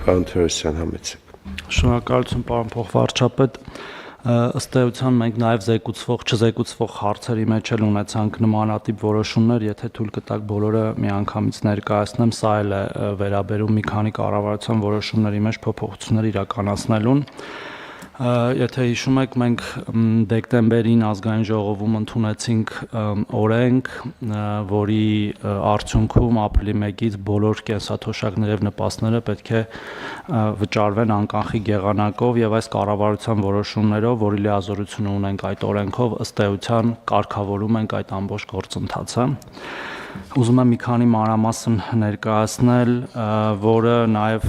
Պարոն Թորոսյան, համեցեք։ Շնորհակալություն, պարոն փոխվարչապետ։ Ըստ էության մենք նաև չզեկուցվող հարցերի մեջ էլ ունեցանք նմանատիպ որոշումներ, եթե թույլ կտաք բոլորը միանգամից ներկայացնեմ, սա էլ է վերաբերում մի քանի կառավարության որոշումների մեջ փոփոխություններ իրականացնելուն։ Եթե հիշում եք, մենք դեկտեմբերին ազգային ժողովում ընդունեցինք օրենք, որի արդյունքում ապրիլի 1-ից բոլոր կենսաթոշակները եւ նպաստները պետք է վճարվեն անկանխիկ եղանակով եւ այս կառավարության որոշումներով, որի լիազորությունը ունենք այդ օրենքով, ըստ էության կարգավորում ենք այդ ամբողջ գործընթացը։ Ուզում եմ մի քանի մանրամասն ներկայացնել, որը նաեւ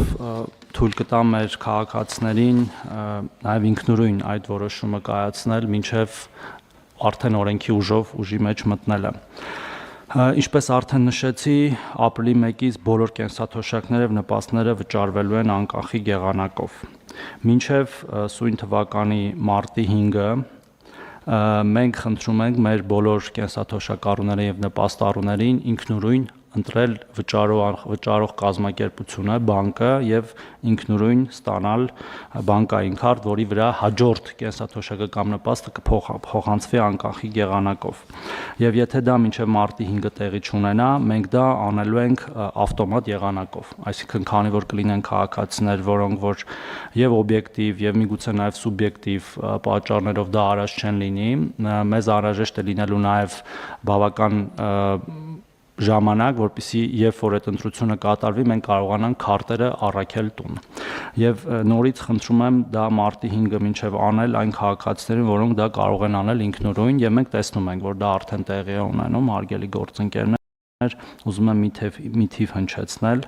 թույլ կտա մեր քաղաքացիներին նաև ինքնուրույն այդ որոշումը կայացնել, մինչև արդեն օրենքի ուժի մեջ մտնելը։ Ինչպես արդեն նշեցի, ապրիլի 1-ից բոլոր կենսաթոշակները եւ նպաստները վճարվելու են անկանխիկ եղանակով։ Մինչև սույն թվականի մարտի 5-ը մենք խնդրում ենք մեր բոլոր կենսաթոշակառուներին եւ նպաստառուներին ինքնուրույն ընտրել վճարող կազմակերպությունը, բանկը եւ ինքնուրույն ստանալ բանկային քարտ, որի վրա հաջորդ կենսաթոշակը կամ նպաստը կփոխանցվի անկանխիկ եղանակով։ Եվ եթե դա մինչև մարտի 5-ը տեղի չունենա, մենք դա անելու ենք ավտոմատ եղանակով։ Այսինքն, քանի որ կլինեն քաղաքացիներ, որոնք որ եւ օբյեկտիվ եւ միգուցե նաեւ սուբյեկտիվ պատճառներով դա արած չեն լինի, մեզ անհրաժեշտ է լինելու նաեւ բավական ժամանակ, որպեսզի երբ որ այդ ընտրությունը կատարվի, մենք կարողանանք քարտերը առաքել տուն։ Եվ նորից խնդրում եմ դա մարտի 5-ը մինչև անել այն քաղաքացիներին, որոնք դա կարող են անել ինքնուրույն, եւ մենք տեսնում ենք, որ դա արդեն տեղի է ունենում, հարգելի գործընկերներ, ուզում եմ մի թիվ հնչեցնել։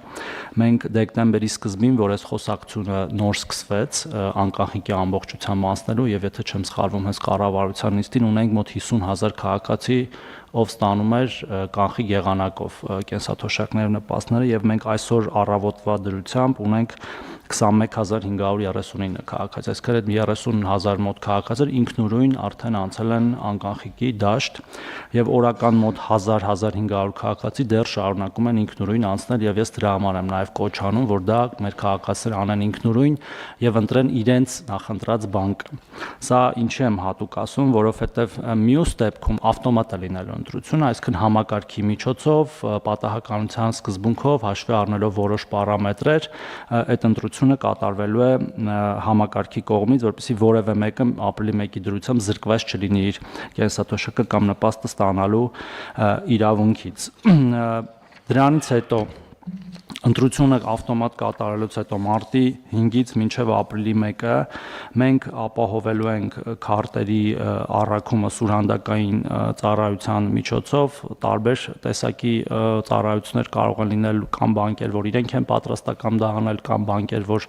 Մենք դեկտեմբերի սկզբին, որ այս խոսակցությունը նոր սկսվեց անկանխիկի ամբողջությամբ անցնելու, եւ եթե չեմ սխալվում, հենց կառավարության նիստին ունենք մոտ 50,000 քաղաքացի, ով ստանում էր կանխիկ եղանակով կենսաթոշակներ նպաստները, եւ մենք այսօր առավոտվա դրությամբ ունենք 21539 քաղաքացի, այսինքն այդ 30,000 մոտ քաղաքացիներ ինքնուրույն արդեն անցել են անկանխիկի դաշտ եւ օրական մոտ 1000-1500 քաղաքացի դեռ շարունակում են ինքնուրույն անցնել եւ ես դրա համար եմ նաեւ կոչ անում, որ դա մեր քաղաքացիները անեն ինքնուրույն եւ ընտրեն իրենց նախընտրած բանկը։ Սա ինչի եմ հատուկ ասում, որովհետեւ մյուս դեպքում ավտոմատ է լինելու ընտրությունը, այսինքն համակարգի միջոցով, պատահականության սկզբունքով, հաշվի առնելով որոշ պարամետրեր, այդ ընտրությունը կատարվելու է համակարգի կողմից, որպեսզի որևէ մեկը ապրիլի 1-ի դրությամբ զրկված չլինի իր կենսաթոշակը կամ նպաստը ստանալու իրավունքից։ Դրանից հետո ընտրությունը ավտոմատ կատարելուց հետո մարտի 5-ից մինչև ապրիլի 1-ը մենք ապահովելու ենք քարտերի առաքումը սուրհանդակային ծառայության միջոցով, տարբեր տեսակի ծառայություններ կարող են լինել կամ բանկեր, որ իրենք են պատրաստական դա անել, կամ բանկեր, որ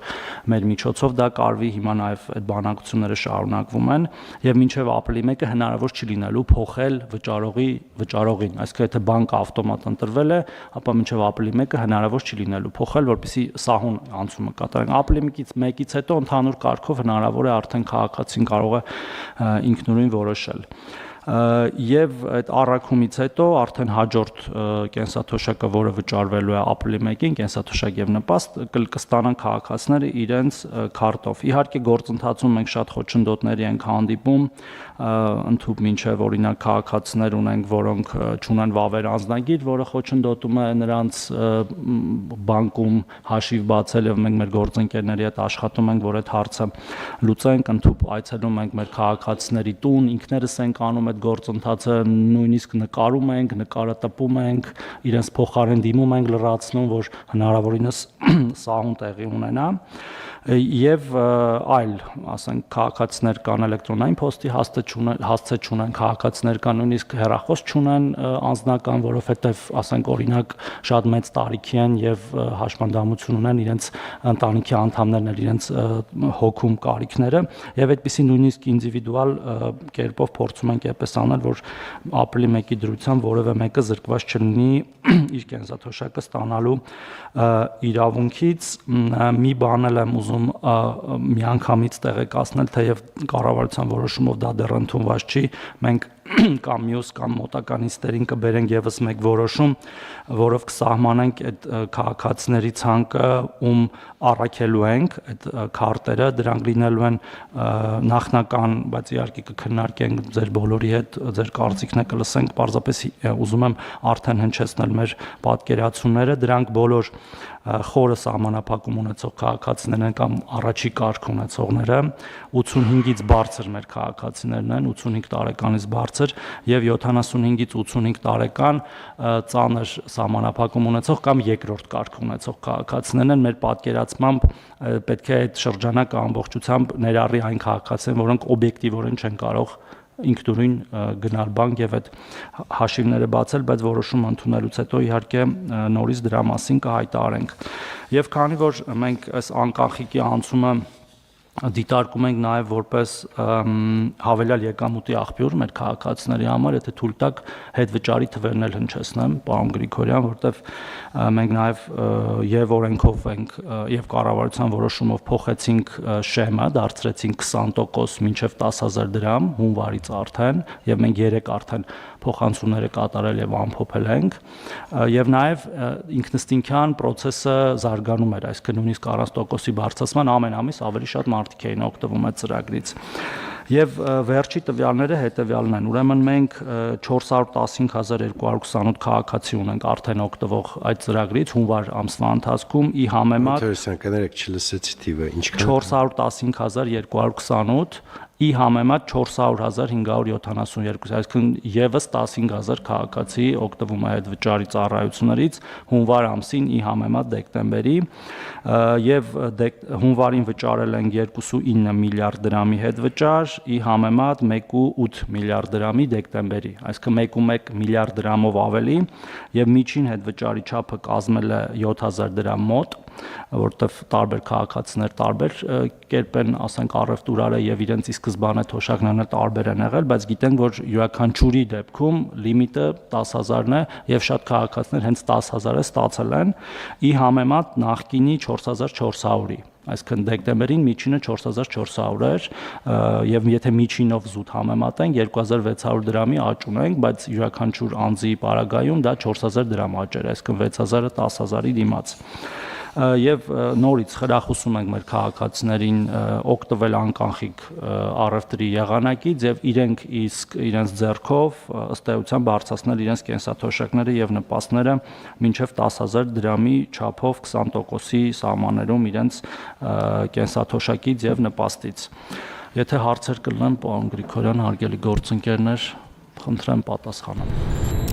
մեր միջոցով դա կարվի, հիմա նաև այդ բանակցությունները շարունակվում են, եւ մինչև ապրիլի 1-ը հնարավոր չի լինելու փոխել վճարողին, այսինքն եթե բանկը ավտոմատ ընտրվել է, ապա մինչև ապրիլի 1-ը հնարավոր չի լինելու փոխել, որպեսզի սահուն անցումը կատարենք։ Ապրիլի 1-ից հետո ընդհանուր կարգով հնարավոր է արդեն քաղաքացին կարող է ինքնուրույն որոշել։ Եվ այդ առաքումից հետո արդեն հաջորդ կենսաթոշակը, որը վճարվելու է ապրիլի 1-ին, կենսաթոշակ եւ նպաստ կստանան քաղաքացիները իրենց քարտով։ Իհարկե գործընթացում մենք շատ խոչընդոտների ենք հանդիպում, ընդհանուր մինչև օրինակ քաղաքացիներ ունենք, որոնք չունեն վավեր անձնագիր, որը խոչընդոտում է նրանց բանկում հաշիվ բացել, եւ մենք մեր գործընկերների հետ աշխատում ենք, որ այդ հարցը լուծենք, ընդհանուր այցելում ենք մեր քաղաքացիների տուն, ինքներս ենք անում այդ գործընթացը, նույնիսկ նկարում ենք, նկարը տպում ենք, իրենց փոխարեն դիմում ենք, լրացնում, որ հնարավորինս սահուն տեղի ունենա։ Եվ այլ, ասենք, քաղաքացիներ կան էլեկտրոնային փոստի հասցե չունեն, քաղաքացիներ կան նույնիսկ հեռախոս չունեն անձնական, որովհետև, ասենք, օրինակ շատ մեծ տարիքի են եւ հաշմանդամություն ունեն իրենց ընտանիքի անդամներն էլ իրենց հոգում կարիքները, եւ այդպիսի նույնիսկ ինդիվիդուալ կերպով փորձում ենք այդպես անել, որ ապրիլի 1-ի դրությամբ որևէ մեկը զրկված չլինի իր կենսաթոշակը ստանալու իրավունքից։ Մի բան էլ եմ ուզում միանգամից տեղեկացնել, թեև կառավարության որոշումով դա դեռ ընդունված չի, մենք կամ մյուս կամ մոտական ինստերին կբերենք եւս մեկ որոշում, որով կսահմանենք այդ քաղաքացիների ցանկը, ում առաքելու ենք այդ քարտերը, դրանք լինելու են նախնական, բայց իհարկե կքննարկենք ձեր բոլորի հետ, ձեր կարծիքն է կլսենք, պարզապես ուզում եմ արդեն հնչեցնել մեր պատկերացումները, դրանք բոլոր խորը սահմանափակում ունեցող քաղաքացիներն են կամ առաջի կարգ ունեցողները, 85-ից բարձր մեր քաղաքացիներն են, 85 տարեկանից բարձր եւ 75-ից 85 տարեկան ծանր սահմանափակում ունեցող կամ երկրորդ կարգ ունեցող քաղաքացիներն են, մեր պատկերացմամբ պետք է այդ շրջանակը ամբողջությամբ ներառի այն քաղաքացիներն, որոնք օբյեկտիվորեն չեն կարող ինքնուրույն գնալ բանկ եւ այդ հաշիվները բացել, բայց որոշումը ընդունելուց հետո իհարկե նորից դրա մասին կհայտարարենք։ Եվ քանի որ մենք այս անկախիկի անցումը դիտարկում ենք նաև որպես հավելյալ եկամուտի աղբյուր մեր քաղաքացիների համար, եթե թույլ տաք հետվճարի թվերն էլ հնչեցնեմ, պարոն Գրիգորյան, որտեվ մենք նաև եւ օրենքով ենք եւ կառավարության որոշումով փոխեցինք շեմը, դարձրեցինք 20% մինչեւ 10,000 դրամ հունվարից արդեն, եւ մենք 3 արդեն փոխանցումները կատարել եւ ամփոփել ենք, եւ նաեւ ինքնըստինքյան process-ը զարգանում էր, այսինքն նույնիսկ 40%-ի բարձրացման ամեն ամիս ավելի շատ մարդիկ էին օգտվում այդ ծրագրից։ Եվ վերջի տվյալները հետևյալն են, ուրեմն մենք 415,228 քաղաքացի ունենք արդեն օգտվող այդ ծրագրից հունվար ամսվա ընթացքում, ի համեմատ 415,228 ի համեմատ 400,572, այսինքն եւս 15,000 քաղաքացի օգտվում է այդ վճարի ծառայություններից հունվար ամսին ի համեմատ դեկտեմբերի, եւ հունվարին վճարել են 2.9 միլիարդ դրամի հետ վճար, ի համեմատ 1.8 միլիարդ դրամի դեկտեմբերի, այսինքն 1.1 միլիարդ դրամով ավելի, եւ միջին հետ վճարի չափը կազմել է 7,000 դրամ մոտ, որտեղ տարբեր քաղաքացիներ տարբեր կերպ են, ասենք, առևտուրարը եւ իրենց ի սկզբանե թոշակներն տարբեր են եղել, բայց գիտենք, որ յուրաքանչյուրի դեպքում լիմիտը 10,000-ն է եւ շատ քաղաքացիներ հենց 10,000-ը ստացել են, ի համեմատ նախկինի 4,400-ի, այսինքն դեկտեմբերին միջինը 4,400 էր եւ եթե միջինով զուտ համեմատենք 2,600 դրամի աճ ունենք, բայց յուրաքանչյուր անձի պարագայում դա 4,000 դրամ աճ էր, այսինքն 6,000-ը 10,000-ի դիմաց։ Եվ նորից խրախուսում ենք մեր քաղաքացիներին օգտվել անկանխիկ առևտրի եղանակից եւ իրենք իսկ իրենց ձեռքով ըստ էության բարձրացնել իրենց կենսաթոշակները եւ նպաստները մինչեւ 10,000 դրամի չափով 20%-ի սահմաններում իրենց կենսաթոշակից եւ նպաստից։ Եթե հարցեր կլինեն, պարոն Գրիգորյան, հարգելի գործընկերներ, խնդրեմ պատասխանեմ։